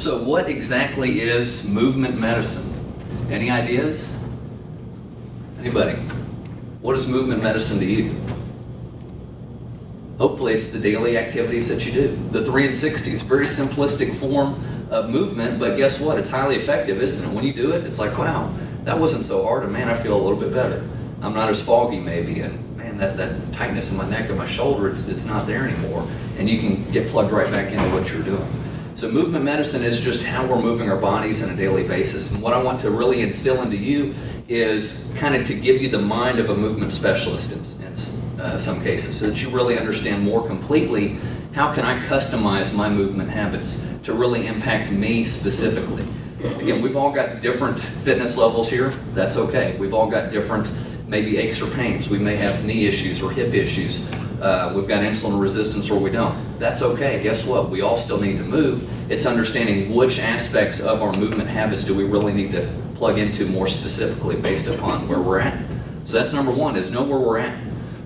So what exactly is movement medicine? Any ideas? Anybody? What is movement medicine to you? Hopefully it's the daily activities that you do. The 3 and 60s, very simplistic form of movement, but guess what? It's highly effective, isn't it? When you do it, it's like, wow, that wasn't so hard, and man, I feel a little bit better. I'm not as foggy maybe, and man, that tightness in my neck and my shoulder, it's not there anymore. And you can get plugged right back into what you're doing. So movement medicine is just how we're moving our bodies on a daily basis. And what I want to really instill into you is kind of to give you the mind of a movement specialist in some cases, so that you really understand more completely how can I customize my movement habits to really impact me specifically. Again, we've all got different fitness levels here. That's okay. We've all got different maybe aches or pains. We may have knee issues or hip issues. We've got insulin resistance or we don't. That's okay. Guess what? We all still need to move. It's understanding which aspects of our movement habits do we really need to plug into more specifically based upon where we're at. So that's number one, is know where we're at.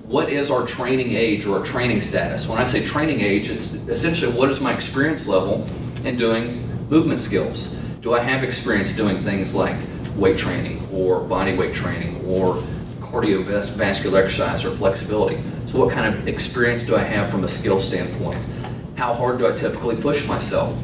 What is our training age or our training status? When I say training age, it's essentially what is my experience level in doing movement skills? Do I have experience doing things like weight training or body weight training or cardiovascular exercise or flexibility? So what kind of experience do I have from a skill standpoint? How hard do I typically push myself?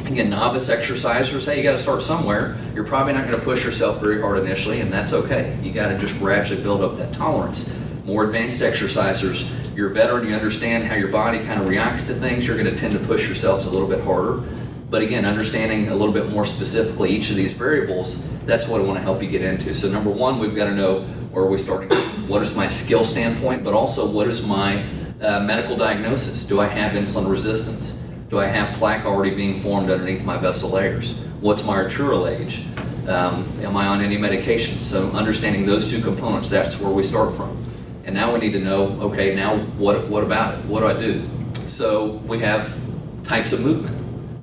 Again, novice exercisers, hey, you got to start somewhere. You're probably not going to push yourself very hard initially, and that's okay. You got to just gradually build up that tolerance. More advanced exercisers, you're a veteran, you understand how your body kind of reacts to things, you're going to tend to push yourselves a little bit harder. But again, understanding a little bit more specifically each of these variables, that's what I want to help you get into. So number one, we've got to know where are we starting, what is my skill standpoint, but also what is my medical diagnosis. Do I have insulin resistance? Do I have plaque already being formed underneath my vessel layers? What's my arterial age? Am I on any medications? So understanding those two components, that's where we start from. And now we need to know, okay, now what about it? What do I do? So we have types of movement.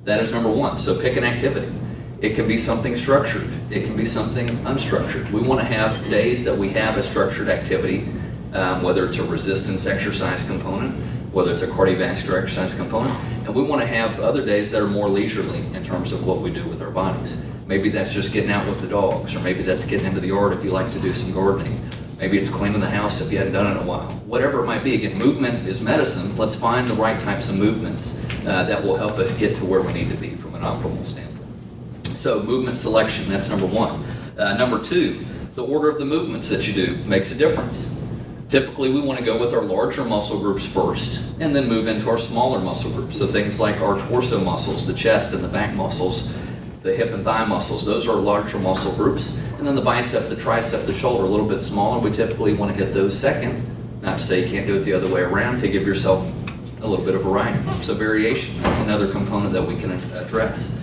That is number one. So pick an activity. It can be something structured. It can be something unstructured. We want to have days that we have a structured activity, whether it's a resistance exercise component, whether it's a cardiovascular exercise component, and we want to have other days that are more leisurely in terms of what we do with our bodies. Maybe that's just getting out with the dogs, or maybe that's getting into the yard if you like to do some gardening. Maybe it's cleaning the house if you hadn't done it in a while. Whatever it might be, again, movement is medicine. Let's find the right types of movements that will help us get to where we need to be from an optimal standpoint. So movement selection, that's number one. Number two, the order of the movements that you do makes a difference. Typically, we want to go with our larger muscle groups first and then move into our smaller muscle groups. So things like our torso muscles, the chest and the back muscles, the hip and thigh muscles, those are larger muscle groups. And then the bicep, the tricep, the shoulder, a little bit smaller. We typically want to hit those second. Not to say you can't do it the other way around, to give yourself a little bit of variety. So variation, that's another component that we can address.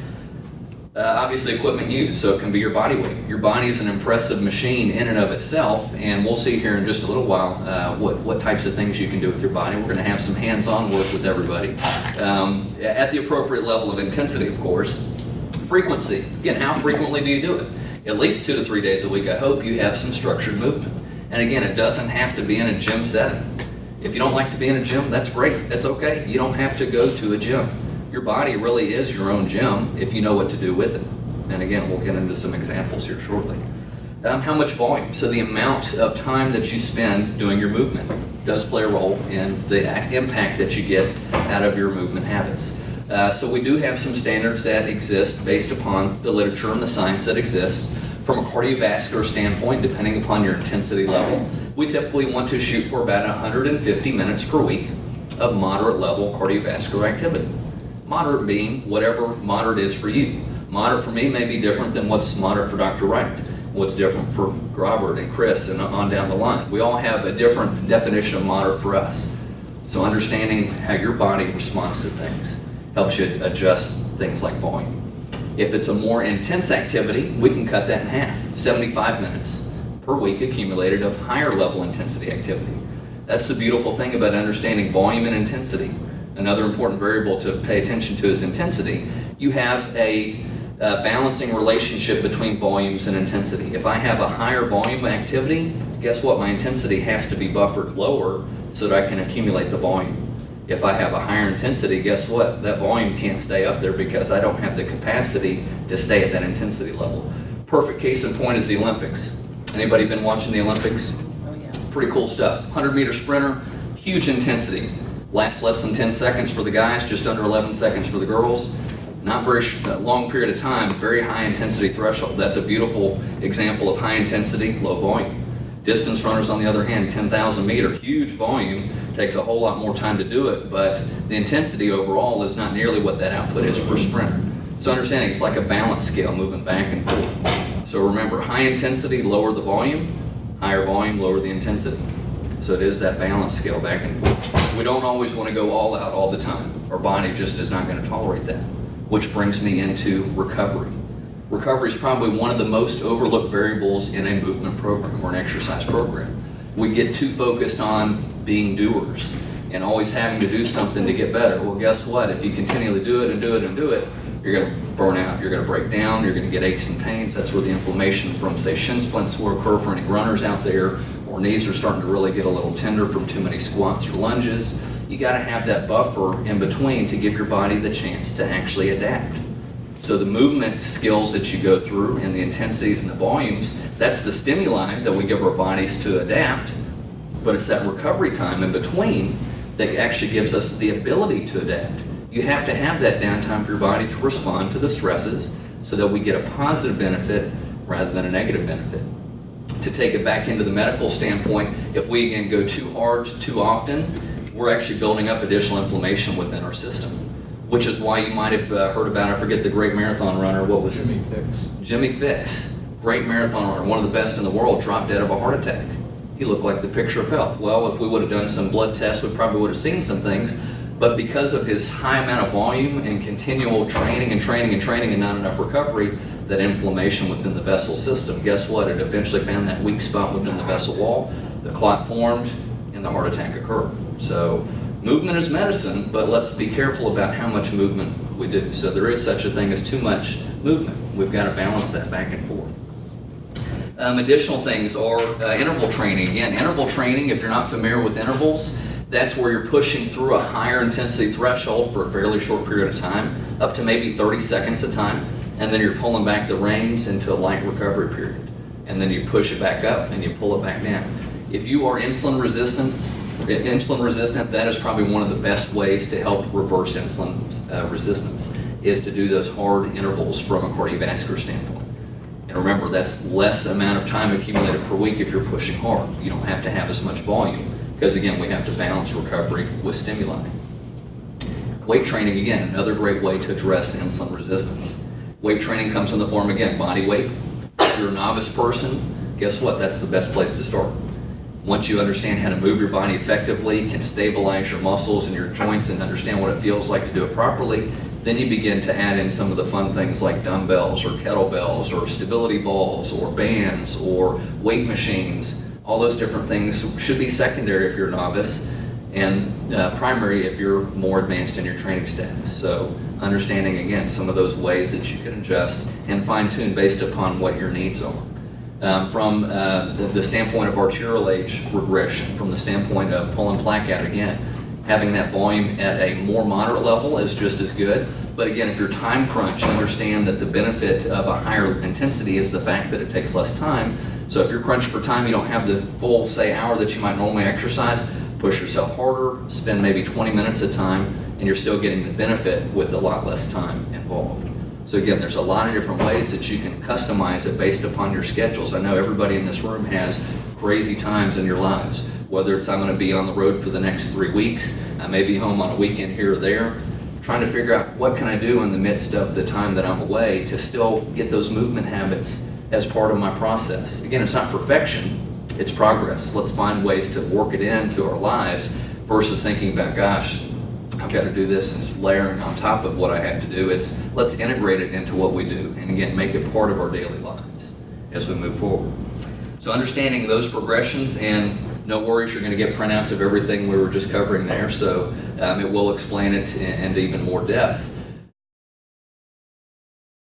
Obviously equipment use, so it can be your body weight. Your body is an impressive machine in and of itself, and we'll see here in just a little while what types of things you can do with your body. We're going to have some hands-on work with everybody at the appropriate level of intensity, of course. Frequency, again, how frequently do you do it? At least 2 to 3 days a week. I hope you have some structured movement. And again, it doesn't have to be in a gym setting. If you don't like to be in a gym, that's great. That's okay. You don't have to go to a gym. Your body really is your own gym if you know what to do with it. And again, we'll get into some examples here shortly. How much volume? So the amount of time that you spend doing your movement does play a role in the impact that you get out of your movement habits. So we do have some standards that exist based upon the literature and the science that exists. From a cardiovascular standpoint, depending upon your intensity level, we typically want to shoot for about 150 minutes per week of moderate level cardiovascular activity. Moderate being whatever moderate is for you. Moderate for me may be different than what's moderate for Dr. Wright, what's different for Robert and Chris and on down the line. We all have a different definition of moderate for us. So understanding how your body responds to things helps you adjust things like volume. If it's a more intense activity, we can cut that in half. 75 minutes per week accumulated of higher level intensity activity. That's the beautiful thing about understanding volume and intensity. Another important variable to pay attention to is intensity. You have a balancing relationship between volumes and intensity. If I have a higher volume of activity, guess what? My intensity has to be buffered lower so that I can accumulate the volume. If I have a higher intensity, guess what? That volume can't stay up there because I don't have the capacity to stay at that intensity level. Perfect case in point is the Olympics. Anybody been watching the Olympics? Oh, yeah. Pretty cool stuff. 100-meter sprinter, huge intensity. Lasts less than 10 seconds for the guys, just under 11 seconds for the girls. Not very long period of time, very high intensity threshold. That's a beautiful example of high intensity, low volume. Distance runners, on the other hand, 10,000 meter, huge volume, takes a whole lot more time to do it, but the intensity overall is not nearly what that output is for a sprinter. So understanding it's like a balance scale moving back and forth. So remember, high intensity, lower the volume, higher volume, lower the intensity. So it is that balance scale back and forth. We don't always want to go all out all the time. Our body just is not going to tolerate that, which brings me into recovery. Recovery is probably one of the most overlooked variables in a movement program or an exercise program. We get too focused on being doers and always having to do something to get better. Well, guess what? If you continually do it and do it and do it, you're going to burn out, you're going to break down, you're going to get aches and pains. That's where the inflammation from, say, shin splints will occur for any runners out there, or knees are starting to really get a little tender from too many squats or lunges. You got to have that buffer in between to give your body the chance to actually adapt. So the movement skills that you go through and the intensities and the volumes, that's the stimuli that we give our bodies to adapt, but it's that recovery time in between that actually gives us the ability to adapt. You have to have that downtime for your body to respond to the stresses so that we get a positive benefit rather than a negative benefit. To take it back into the medical standpoint, if we again go too hard too often, we're actually building up additional inflammation within our system, which is why you might have heard about, I forget the great marathon runner, what was his name? Jimmy Fix. Great marathon runner, one of the best in the world, dropped dead of a heart attack. He looked like the picture of health. Well, if we would have done some blood tests, we probably would have seen some things, but because of his high amount of volume and continual training and not enough recovery, that inflammation within the vessel system, guess what? It eventually found that weak spot within the vessel wall, the clot formed, and the heart attack occurred. So movement is medicine, but let's be careful about how much movement we do. So there is such a thing as too much movement. We've got to balance that back and forth. Additional things are interval training. Again, interval training, if you're not familiar with intervals, that's where you're pushing through a higher intensity threshold for a fairly short period of time, up to maybe 30 seconds a time, and then you're pulling back the reins into a light recovery period. And then you push it back up and you pull it back down. If you are insulin resistant, that is probably one of the best ways to help reverse insulin resistance, is to do those hard intervals from a cardiovascular standpoint. And remember, that's less amount of time accumulated per week if you're pushing hard. You don't have to have as much volume, because again, we have to balance recovery with stimuli. Weight training, again, another great way to address insulin resistance. Weight training comes in the form, again, body weight. If you're a novice person, guess what? That's the best place to start. Once you understand how to move your body effectively, can stabilize your muscles and your joints and understand what it feels like to do it properly, then you begin to add in some of the fun things like dumbbells or kettlebells or stability balls or bands or weight machines. All those different things should be secondary if you're a novice, and primary if you're more advanced in your training status. So understanding, again, some of those ways that you can adjust and fine-tune based upon what your needs are. From the standpoint of arterial age regression, from the standpoint of pulling plaque out, again, having that volume at a more moderate level is just as good. But again, if you're time crunch, understand that the benefit of a higher intensity is the fact that it takes less time. So if you're crunched for time, you don't have the full, say, hour that you might normally exercise, push yourself harder, spend maybe 20 minutes at a time, and you're still getting the benefit with a lot less time involved. So again, there's a lot of different ways that you can customize it based upon your schedules. I know everybody in this room has crazy times in your lives, whether it's I'm going to be on the road for the next 3 weeks, I may be home on a weekend here or there, trying to figure out what can I do in the midst of the time that I'm away to still get those movement habits as part of my process. Again, it's not perfection, it's progress. Let's find ways to work it into our lives versus thinking about, gosh, I've got to do this, and it's layering on top of what I have to do. It's let's integrate it into what we do, and again, make it part of our daily lives as we move forward. So understanding those progressions, and no worries, you're going to get printouts of everything we were just covering there, so it will explain it into even more depth.